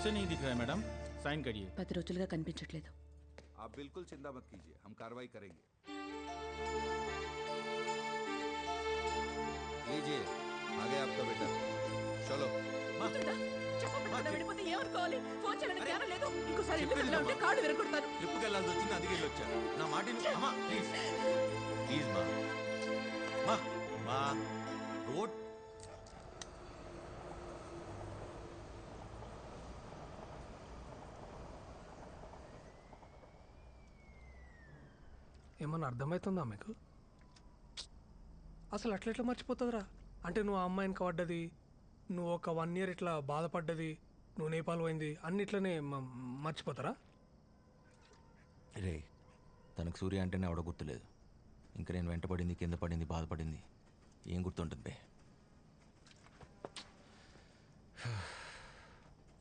से नहीं दिख रहा है मैडम, साइन करिए। 10 రోజులుగా కనిపించట్లేదు. आप बिल्कुल चिंता मत कीजिए, हम कार्रवाई करेंगे. लीजिए, आ गया आपका बेटा. चलो. ట్రిప్కి వెళ్ళాల్సి వచ్చింది, అందుకే వచ్చా. నా మాట అమ్మా ప్లీజ్ ప్లీజ్ మా మా రోడ్ ఏమన్నా అర్థమవుతుందా మీకు? అసలు అట్లా మర్చిపోతుందిరా? అంటే నువ్వు ఆ అమ్మాయిని పడ్డది, నువ్వు ఒక 1 year ఇట్లా బాధపడ్డది, నువ్వు నేపాల్ పోయింది, అన్నిట్లనే మర్చిపోతారా? రే, తనకు సూర్య అంటేనే ఆవిడ గుర్తులేదు. ఇంకా నేను వెంటపడింది, కింద పడింది, బాధపడింది ఏం గుర్తుంటుంది బే?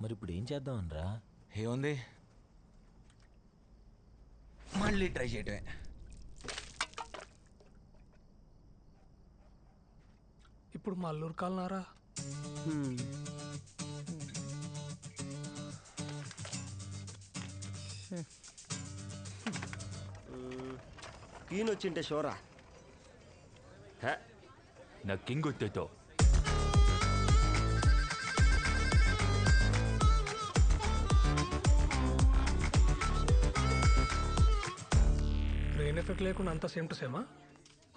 మరి ఇప్పుడు ఏం చేద్దామనరా? ఏముంది, మళ్ళీ ట్రై చేయటమే. ఇప్పుడు మా అల్లూరు కాలనారా? క్వీన్ వచ్చింటే షోరా నా కింగ్ వచ్చేతో బ్రెయిన్ ఎఫెక్ట్ లేకుండా అంతా సేమ్ టు సేమా?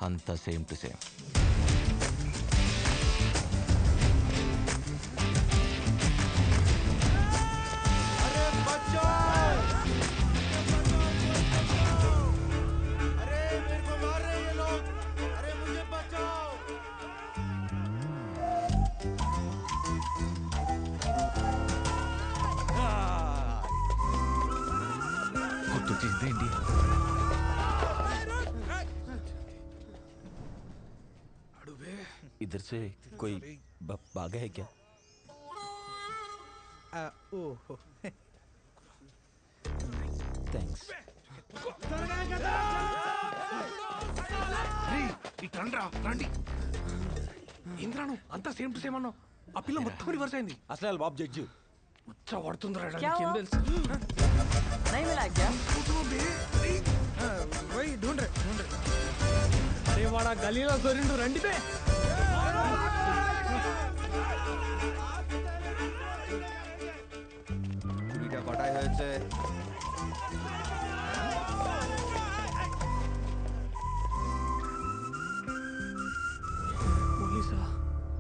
అంతా సేమ్ టు సేమ్. ఏంటి इधर से कोई भागा है क्या? ओहो थैंक्स. రండి ఇంద్రాను, అంతా సేమ్ టు సేమ్ అన్నావు. ఆ పిల్ల మొత్తం రివర్స్ అయింది. అసలు బాబు జడ్జి ముచ్చ పడుతుందిరా, ఏం తెలుసు? అరే వాడా గలీలో దొరిండు, రండి బే. চুরিটা কটায় হয়েছে? పోలీసా?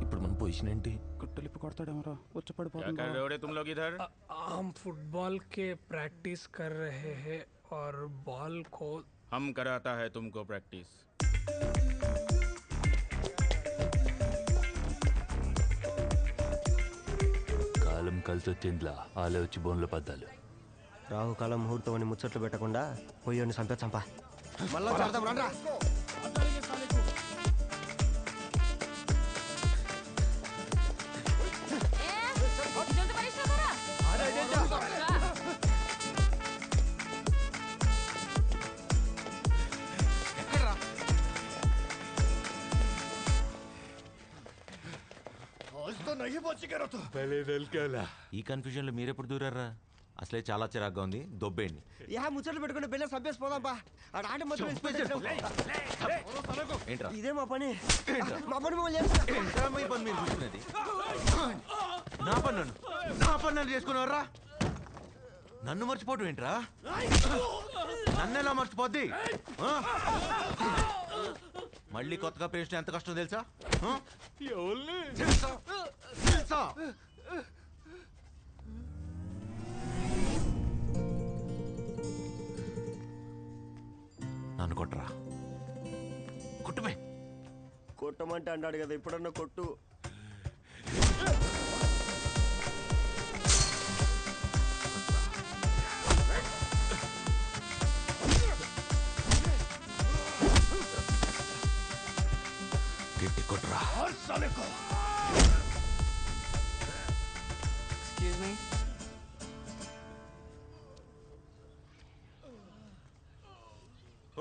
ఇప్పుడు మన పొజిషన్ ఏంటి? కుట్టలిప్పి కొడతాడేమరా, వచ్చి क्या कर रहे हो रे तुम लोग इधर? हम फुटबॉल के प्रैक्टिस कर रहे हैं और बॉल को हम कराता है तुमको प्रैक्टिस. కాలం కలిసి వచ్చిందిలా, ఆలే వచ్చి బోన్లో పద్దాలు. రాహుకాలం ముహూర్తం అని ముచ్చట్లు పెట్టకుండా పోయి చంపా మళ్ళా చేద్దాం రండ్రా. ఈ కన్ఫ్యూజన్ లో మీరెప్పుడు దూరారా? అసలే చాలా చిరాగ్గా ఉంది, దొబ్బేయండి. ముచ్చట్లు పెట్టుకుంటే బిల్ల సబ్బేసి పోదాంపా. ఏంట్రా ఇదే మా పని. మీరు చూసినది నా పని నన్ను చేసుకున్నారా? నన్ను మర్చిపోవటం ఏంట్రా? నన్ను ఎలా మర్చిపోద్ది? మళ్ళీ కొత్తగా ప్రేమించడం ఎంత కష్టం తెలుసా? తెలుసా? నన్ను కొట్టరా, కొట్టుమే. కొట్టమంటే అన్నాడు కదా, ఇప్పుడన్నా కొట్టు. గట్టి కొట్టరా. Excuse me.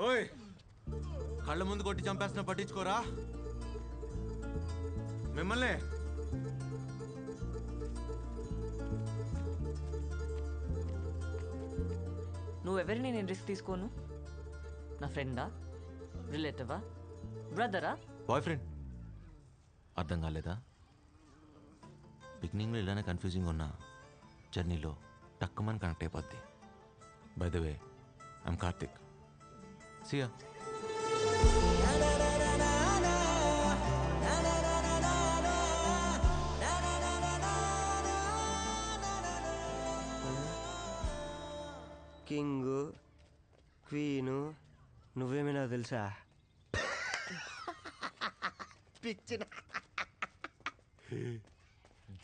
ఓయ్, కళ్ళ ముందు కొట్టి చంపేస్తున్నా పట్టించుకోరా? మిమ్మల్ని నువ్వెవరిని నేను రిస్క్ తీసుకోను? నా ఫ్రెండా, రిలేటివా, బ్రదరా? Boy friend. అర్థం కాలేదా? బిగినింగ్లో ఇలానే కన్ఫ్యూజింగ్ ఉన్న జర్నీలో టక్కుమని కనెక్ట్ అయిపోద్ది. By the way, I'm Karthik. సియా. కింగు క్వీను నువ్వేమైనా తెలుసా? పిచ్చిన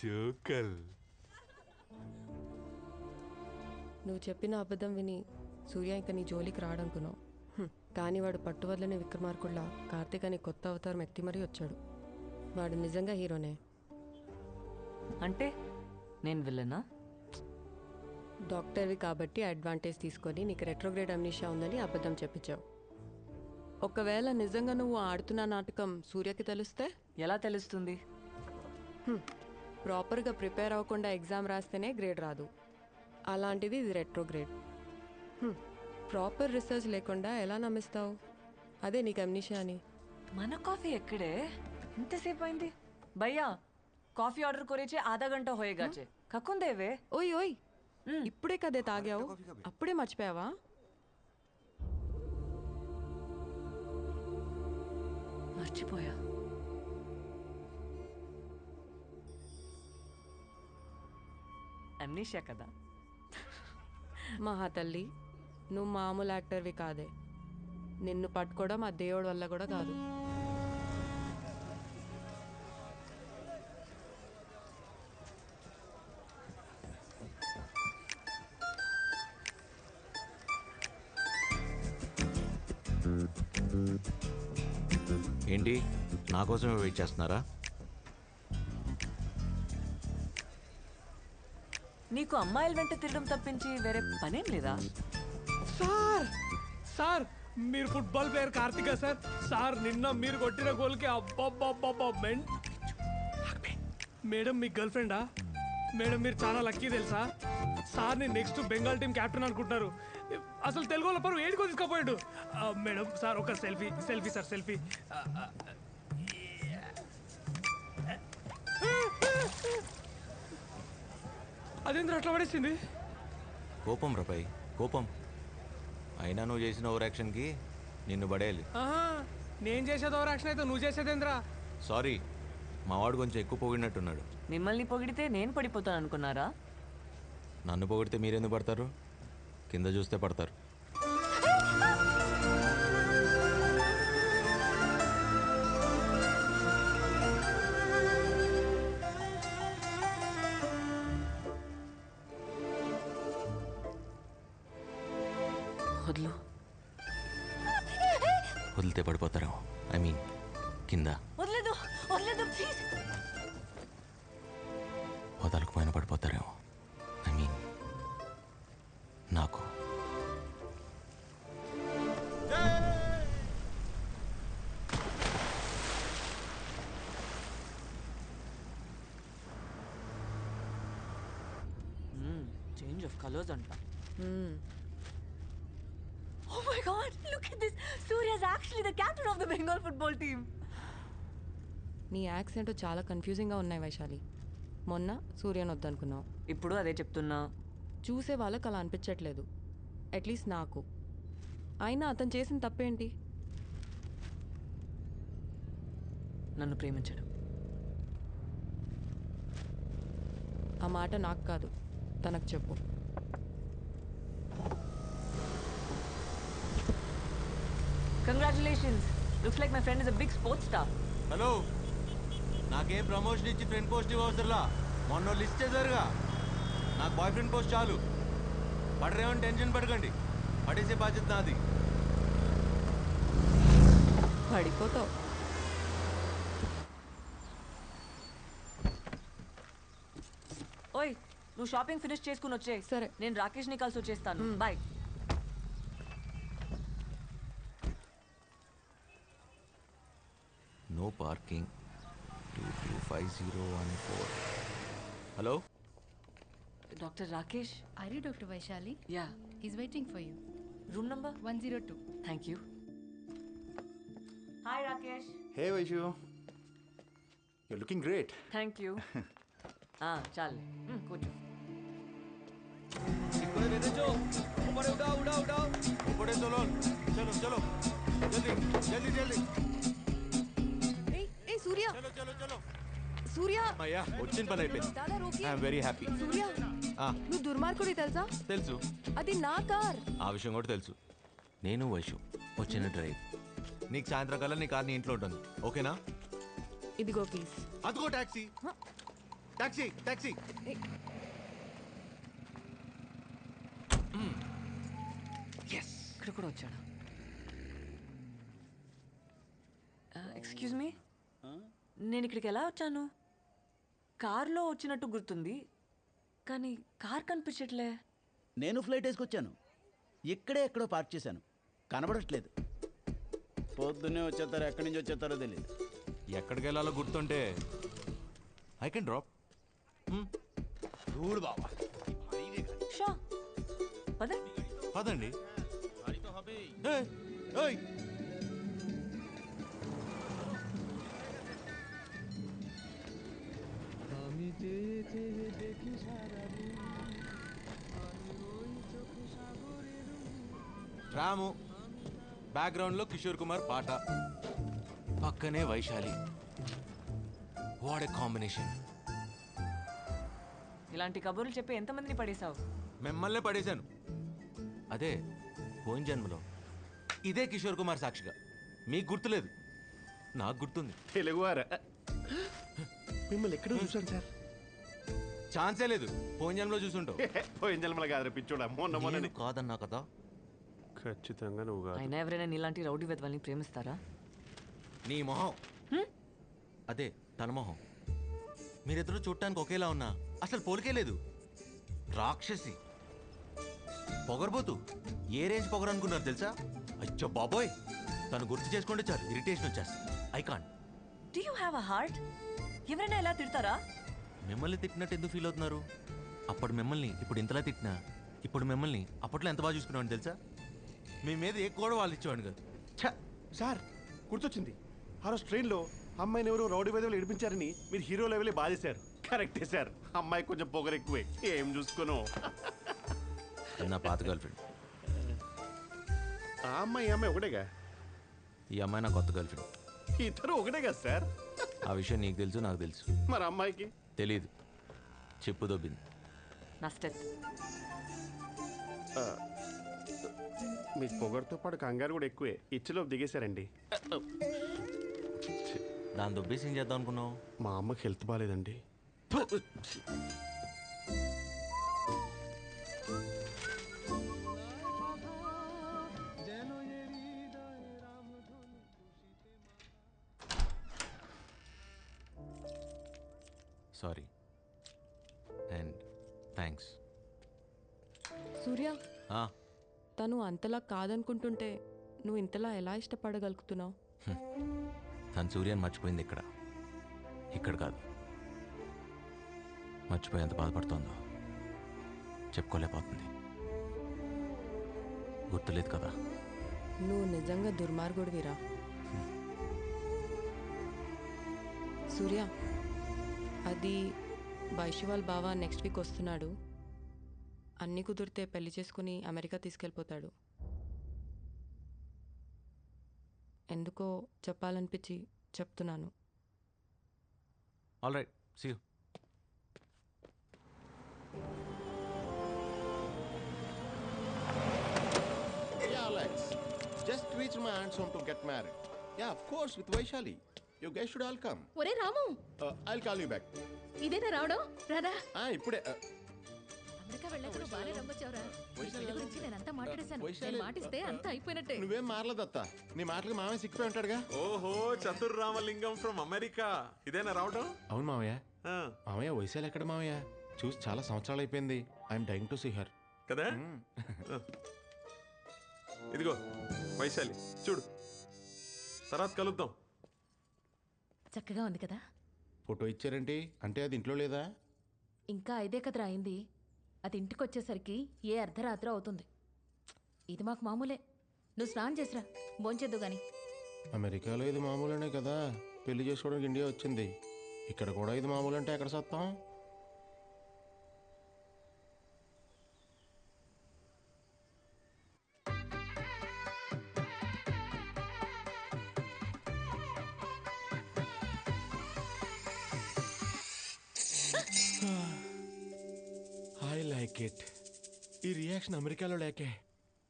జోకల్. నువ్వు చెప్పిన అబద్ధం విని సూర్య ఇంకా నీ జోలికి రాడనుకున్నావు. కానీ వాడు పట్టువదలని విక్రమార్కుల్లా కార్తీక్ అని కొత్త అవతారం ఎత్తి మరీ వచ్చాడు. వాడు నిజంగా హీరోనే. అంటే నేను విల్లనా? డాక్టర్వి కాబట్టి అడ్వాంటేజ్ తీసుకొని నీకు రెట్రోగ్రేడ్ అమ్నీషియా ఉందని అబద్ధం చెప్పించావు. ఒకవేళ నిజంగా నువ్వు ఆడుతున్న నాటకం సూర్యకి తెలిస్తే? ఎలా తెలుస్తుంది? ప్రాపర్గా ప్రిపేర్ అవ్వకుండా ఎగ్జామ్ రాస్తేనే గ్రేడ్ రాదు. అలాంటిది ఇది రెట్రోగ్రేడ్. ప్రాపర్ రీసెర్చ్ లేకుండా ఎలా నమ్మిస్తావు అదే నీకు అమ్నీషియా అని? మన కాఫీ ఎక్కడే? ఇంతసేపు అయింది. భయ్యా కాఫీ ఆర్డర్ కొరేచే ఆధా గంట హోయేగాచే. కక్కుందేవే. ఓయ్ ఓయ్, ఇప్పుడే కదే తాగావు, అప్పుడే మర్చిపోయావా? మర్చిపోయా. అమ్నీషియా కదా. మహా తల్లి, నువ్వు మామూలు యాక్టర్వి కాదే. నిన్ను పట్టుకోవడం ఆ దేవుడి వల్ల కూడా కాదు. ఏంటి, నా కోసమే వెయిట్ చేస్తున్నారా? నీకు అమ్మాయిల వెంట తిరగడం తప్పించి వేరే పనేం లేదా? సార్ సార్ మీరు football player Karthika sir. Sir నిన్న మీరు కొట్టిన గోల్కి అబ్బబ్బబ్బబ్బా మేడం మీ గర్ల్ ఫ్రెండా? మేడం మీరు చాలా లక్కీ తెలుసా? సార్ని నెక్స్ట్ బెంగాల్ టీం క్యాప్టెన్ అనుకుంటున్నారు. అసలు తెలుగు వాళ్ళ పరువు ఏడుకో తీసుకుపోయాడు. మేడం సార్ ఒక సెల్ఫీ సెల్ఫీ సార్ సెల్ఫీ. అదేంద్ర అట్లా పడేసింది? కోపం రపై కోపం. అయినా నువ్వు చేసిన ఓవర్ యాక్షన్కి నిన్ను పడేయాలి. నేను చేసేది ఓవర్ యాక్షన్ అయితే నువ్వు చేసేదేంద్రా? సారీ, మావాడు కొంచెం ఎక్కువ పొగిడినట్టున్నాడు. మిమ్మల్ని పొగిడితే నేను పడిపోతాను అనుకున్నారా? నన్ను పొగిడితే మీరెందుకు పడతారు? కింద చూస్తే పడతారు. వదులు. వదిలితే పడిపోతారేమో. ఐ మీన్ కింద. వదలేదు వదలేదు ప్లీజ్. వదలకపోయినా పడిపోతారేమో. ఐ మీన్ నాకు. చేంజ్ ఆఫ్ కలర్స్ అంట. Oh my God! Look at this. Surya is actually the captain of the Bengal football team. నీ యాక్సెంట్ చాలా కన్ఫ్యూజింగ్గా ఉన్నాయి వైశాలి. మొన్న సూర్యని వద్దనుకున్నావు, ఇప్పుడు అదే చెప్తున్నా. చూసే వాళ్ళకి అలా అనిపించట్లేదు, అట్లీస్ట్ నాకు. అయినా అతను చేసిన తప్పేంటి? నన్ను ప్రేమించడం. ఆ మాట నాకు కాదు, తనకు చెప్పు. Congratulations. Looks like my friend is a big sports star. Hello, నాకేం ప్రమోషన్ ఇచ్చి ఫ్రెండ్ పోస్ట్ ఇవ్వసరలా. మొన్న లిస్ట్ చేశారుగా, నాకు బాయ్ ఫ్రెండ్ పోస్ట్ చాలు. పడరేమని టెన్షన్ పడకండి, పడేసే బాధ్యత నాది. పడిపోతావు. ఓయ్, నువ్వు షాపింగ్ ఫినిష్ చేసుకుని వచ్చే. సరే. నేను రాకేష్ని కలిసి వచ్చేస్తాను. Bye. No parking 225014. Hello doctor Rakesh. Are you Dr. Vaishali? Yeah. He's waiting for you. Room number 102. Thank you. Hi Rakesh. Hey Vaishu, you looking great. Thank you. చాలు కూర్చో. ऊपर चलो चलो चलो जल्दी जल्दी जल्दी ఏ సూర్య चलो चलो चलो సూర్య అయ్యా వచ్చిన పని అయిపోయింది. దాదా రోకి ఐఎమ్ వెరీ హ్యాపీ. సూర్య నువ్వు దుర్మార్గుడి తెలుసా? తెలుసు, అది నా కార్. ఆ విషయం కూడా తెలుసు. నేను వైషు వచ్చిన డ్రైవ్. నీకు సాయంత్రం కల్లా నీ కార్ నీ ఇంట్లో ఉంటుంది, ఓకేనా? ఇదిగో ప్లీజ్. అదిగో టాక్సీ టాక్సీ టాక్సీ. ఇక్కడ కూడా వచ్చాడా? ఎక్స్క్యూజ్ మీ, నేను ఇక్కడికి ఎలా వచ్చాను? కార్లో వచ్చినట్టు గుర్తుంది, కానీ కార్ కనిపించట్లే. నేను ఫ్లైట్ వేసుకొచ్చాను, ఇక్కడే ఎక్కడో పార్క్ చేశాను, కనబడట్లేదు. పొద్దున్నే వచ్చేస్తారో ఎక్కడి నుంచి వచ్చేస్తారో తెలియదు. ఎక్కడికి వెళ్ళాలో గుర్తుంటే ఐ కెన్ డ్రాప్. చూడు బాబా, షా పద. పదండి. ఏయ్, ఏయ్. రాము, బ్యాక్గ్రౌండ్ లో కిషోర్ కుమార్ పాట, పక్కనే వైశాలి. What a combination. ఇలాంటి కబుర్లు చెప్పి ఎంతమందిని పడేశావు? మిమ్మల్నే పడేశాను. అదే పోయిన జన్మలో ఇదే కిషోర్ కుమార్ సాక్షిగా. మీకు గుర్తులేదు, నాకు గుర్తుంది. తెలుగువారా? మిమ్మల్ని ఎక్కడ చూసాను సార్? ఛాన్సే లేదు, పోయిన జన్మలో చూసుంటావు. పోయిన జన్మల కాదు పిచ్చోడా, మొన్న మొన్న నేను కాదన్నా కదా. ఖచ్చితంగా నువ్వు కాదు. అయినా ఎవరైనా నీలాంటి రౌడీ వెధవల్ని ప్రేమిస్తారా? నీ మొహం అదే తన మొహం. మీరిద్దరూ చూడటానికి ఒకేలా ఉన్నా అసలు పోలికే లేదు. రాక్షసి, పొగరబోతు. ఏ రేంజ్ పొగరు అనుకున్నారు తెలుసా? అచ్చో బాబోయ్, తను గుర్తు చేసుకుంటే చాలు ఇరిటేషన్ వచ్చేస్తుంది. I can't. Do you have a heart? ఎవరైనా ఇలా తిడతారా? మిమ్మల్ని తిట్టినట్టు ఎందుకు ఫీల్ అవుతున్నారు? అప్పుడు మిమ్మల్ని ఇప్పుడు ఇంతలా తిట్టినా, ఇప్పుడు మిమ్మల్ని అప్పట్లో ఎంత బాగా చూసుకునేవాడిని తెలుసా? మీ మీద ఏ కూడా వాళ్ళు ఇచ్చేవాడిని కాదు. ఛ! సార్ గుర్తొచ్చింది, ఆ రోజు ట్రైన్లో అమ్మాయిని ఎవరో రౌడీ వెదవులు ఏడిపించారని మీరు హీరో లెవెలే బాధేశారు. కరెక్టే సార్, అమ్మాయి కొంచెం పొగరు ఎక్కువే. ఏం చూసుకోను. నా పాత గర్ల్ ఫ్రెండ్. ఆ అమ్మాయి ఈ అమ్మాయి ఒకటేగా? ఈ అమ్మాయి నా కొత్త గర్ల్ ఫ్రెండ్. ఇద్దరు ఒకటే కదా సార్? ఆ విషయం నీకు తెలుసు, నాకు తెలుసు. మరి అమ్మాయికి తెలీదు, చెప్పు దొబ్బింది. నా స్టెప్. మీ పొగరుతో పాటు కంగారు కూడా ఎక్కువే. ఇచ్చలో దిగేశారండి. దాని దొబ్బేసి ఏం చేద్దాం అనుకున్నావు? మా అమ్మకి హెల్త్ బాగాలేదండి. Sorry and thanks. సూర్య, తను అంతలా కాదనుకుంటుంటే నువ్వు ఇంతలా ఎలా ఇష్టపడగలుగుతున్నావు? తను సూర్యాన్ని మర్చిపోయింది ఇక్కడ, ఇక్కడ కాదు. మర్చిపోయి ఎంత బాధపడుతోందో చెప్పుకోలేకపోతుంది. గుర్తులేదు కదా. నువ్వు నిజంగా దుర్మార్గుడివిరా. సూర్య, అది వైశ్వాల్ బావ నెక్స్ట్ వీక్ వస్తున్నాడు. అన్నీ కుదిరితే పెళ్లి చేసుకుని అమెరికా తీసుకెళ్ళిపోతాడు. ఎందుకో చెప్పాలనిపించి చెప్తున్నాను. All right, see you. Yeah, Alex. Just reached my aunt's home to get married. Yeah, of course, with Vaishali. You guys should all come. ఒరే రాము, I'll call you back. ఇదేనా రావడం? రాదా? ఇప్పుడే. అమెరికా వెళ్ళాక నువ్వు బాగానే నమ్మొచ్చావురా. వీళ్ళ గురించి నేనంతా మాట్లాడేశాను. వైశాలి, నేను మాటిస్తే అంతా అయిపోయినట్టే. నువ్వేం మారలేదత్త. నీ మాటలకు మామయ్య సిక్కిపోయి ఉంటాడుగా. ఓహో, చతుర్ రామలింగం ఫ్రమ్ అమెరికా. ఇదేనా రావడం? అవును మామయ్య. మామయ్య వైశాలి ఎక్కడ మామయ్య? చూసి చాలా సంవత్సరాలు అయిపోయింది. I'm dying to see her. కదా? ఇదిగో వైశాలి, చూడు. తర్వాత కలుద్దాం. చక్కగా ఉంది కదా? ఫోటో ఇచ్చారేంటి? అంటే అది ఇంట్లో లేదా? ఇంకా 5 కదరా అయింది. అది ఇంటికి వచ్చేసరికి ఏ అర్ధరాత్రి అవుతుంది. ఇది మాకు మామూలే. నువ్వు స్నానం చేసిరా, భోంచేద్దు గాని. అమెరికాలో ఇది మామూలనే కదా, పెళ్లి చేసుకోవడానికి ఇండియా వచ్చింది. ఇక్కడ కూడా ఇది మామూలు అంటే ఎక్కడ సత్తాం? I like it. ఈ రియాక్షన్ అమెరికాలో లేకే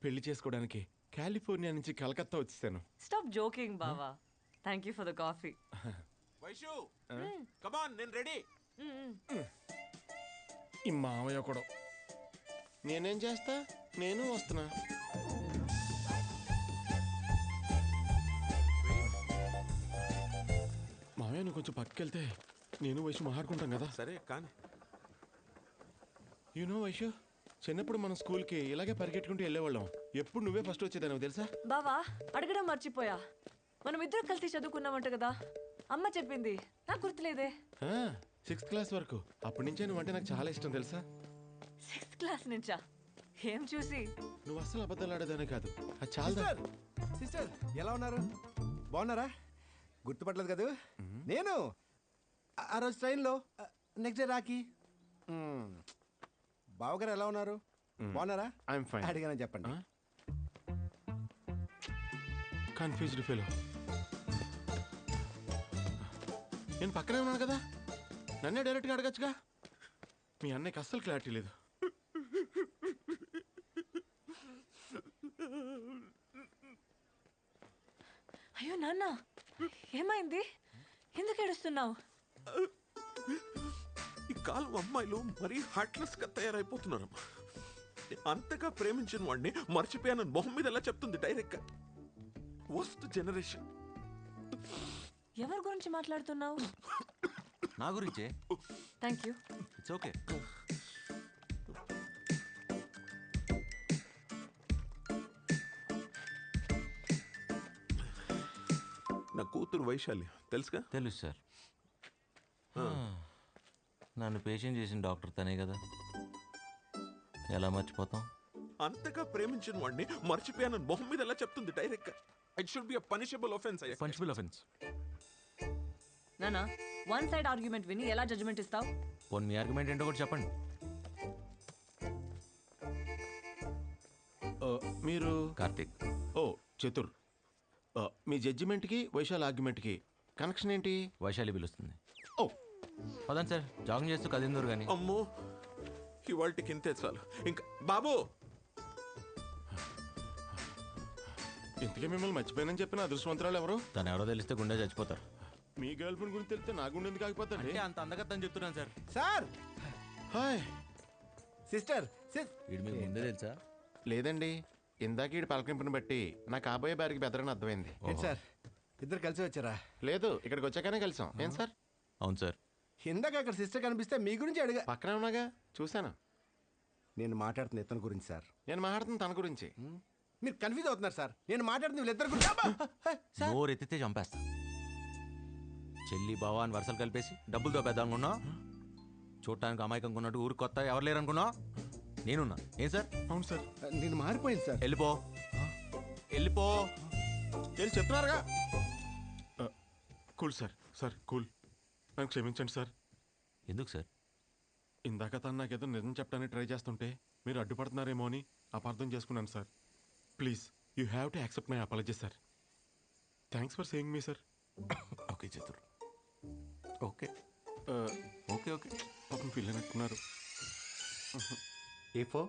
పెళ్లి చేసుకోవడానికి కాలిఫోర్నియా నుంచి కలకత్తా వచ్చేసాను. స్టాప్ జోకింగ్ బావా. Thank you for the coffee. Vaishu come on, నేను రెడీ. ఈ మామయ్య కూడా. నేనేం చేస్తా, నేను వస్తున్నా. మామయ్య నువ్వు కొంచెం పక్కకెళ్తే నేను వైషు మాట్లాడుకుంటాం కదా. సరే కానీ యూనో వైషు, చిన్నప్పుడు మనం స్కూల్కి ఇలాగే పరిగెట్టుకుంటూ వెళ్ళేవాళ్ళం. ఎప్పుడు నువ్వే ఫస్ట్ వచ్చేదాన్ని తెలుసా? బావా అడగడం మర్చిపోయా. మనం ఇద్దరం కలిసి చదువుకున్నామంట కదా, అమ్మ చెప్పింది. నాకు గుర్తులేదే. 6th క్లాస్ వరకు. అప్పటి నుంచే నువ్వు అంటే నాకు చాలా ఇష్టం తెలుసా? 6th క్లాస్ నుంచా? ఏం చూసి? నువ్వు అస్సలు అబద్ధాలు ఆడేదానే కాదు. అది చాలా. సిస్టర్ ఎలా ఉన్నారు? బాగున్నారా? గుర్తుపట్టలేదు కదా నేను. ఆ రోజు ట్రైన్లో నెక్స్ట్ డే రాకి. బావగారు ఎలా ఉన్నారు? బాగున్నారా? I'm fine. అడిగానని చెప్పండి. Confused fellow. నేను పక్కనే ఉన్నాను కదా, నన్నే డైరెక్ట్గా అడగచ్చుగా. మీ అన్నయ్యకి అస్సలు క్లారిటీ లేదు. అయ్యో నాన్న, ఏమైంది? ఎందుకు ఏడుస్తున్నావు? ఈ కాలం అమ్మాయిలు మరీ హార్ట్లెస్ గా తయారైపోతున్నారమ్మా. అంతగా ప్రేమించిన వాడిని మర్చిపోయానని మొహం మీద ఎలా చెప్తుంది డైరెక్ట్ గా? Worst generation. ఎవరి గురించి మాట్లాడుతున్నావు? నా గురించే. Thank you. It's okay. నా కూతురు వైశాలి తెలుసుగా? తెలుసు సార్. నన్ను పేషెంట్ చేసిన డాక్టర్ తనే కదా, ఎలా మర్చిపోతాం? అంతగా ప్రేమించిన వాడిని మర్చిపోయానని మొహం మీద ఎలా చెప్తుంది డైరెక్ట్ గా? It should be a punishable offence. Punishable offence. నానా, వన్ సైడ్ ఆర్గ్యుమెంట్ విని ఎలా జడ్జ్మెంట్ ఇస్తావు? పోనీ మీ ఆర్గ్యుమెంట్ ఏంటో కూడా చెప్పండి. మీరు కార్తీక్. ఓ చతుర్. మీ జడ్జిమెంట్కి వైశాల్ ఆర్గ్యుమెంట్కి కనెక్షన్ ఏంటి? వైశాలి పిలుస్తుంది. ఓ పదండి సార్, జాగింగ్ చేస్తూ కదిందరు కానీ. అమ్మో, ఇవాళకి ఇంతే చాలు. ఇంకా బాబు, ఇంతకీ మిమ్మల్ని మర్చిపోయానని చెప్పిన అదృష్టవంతరాలు ఎవరు? తను ఎవరో తెలిస్తే గుండె చచ్చిపోతారు. మీ గర్ల్ ఫ్రెండ్ గురించి తెలిస్తే నా గుండె ఎందుకు ఆగిపోతాండి? అంత అందగత్తని చెప్తున్నాను సార్. Sir, hi sister. వీడు మీకు ముందే తెలుసా? లేదండి, ఇందాక ఈ పలకింపుని బట్టి నా కాబోయే బారికి బెదరని అర్థమైంది. ఏంటి సార్, ఇద్దరు కలిసి వచ్చారా? లేదు, ఇక్కడికి వచ్చాకనే కలిసాం. ఏం సార్? అవును సార్. ఇందాక అక్కడ సిస్టర్ కనిపిస్తే మీ గురించి అడిగా. పక్కనే ఉన్నాగా, చూశాను. నేను మాట్లాడుతున్న ఇతని గురించి సార్. నేను మాట్లాడుతున్న తన గురించి. మీరు కన్ఫ్యూజ్ అవుతున్నారు సార్. నేను మాట్లాడుతున్న వీళ్ళిద్దరు గురించి. నోరు ఎత్తితే చంపేస్తా. చెల్లి బావా అని వరుసలు కలిపేసి డబ్బులతో పెద్ద అనుకున్నా, చూడటానికి అమాయకంగా ఉన్నట్టు ఊరు కొత్త ఎవరు లేరు అనుకున్నా, నేనున్నా. ఏం సార్? అవును సార్. నేను మారిపోయింది సార్. వెళ్ళిపో, వెళ్ళిపో. వెళ్ళి చెప్తున్నారుగా. Cool sir. సార్ కూల్, నన్ను క్షమించండి సార్. ఎందుకు సార్? ఇందాక తను నాకేదో నిజం చెప్పడానికి ట్రై చేస్తుంటే మీరు అడ్డుపడుతున్నారేమో అని అపార్థం చేసుకున్నాను sir. Please, you have to accept my apology sir. Thanks for saying me sir. Okay చతుర్, okay okay okay. పాపం ఫీల్ అయినట్టున్నారు. A4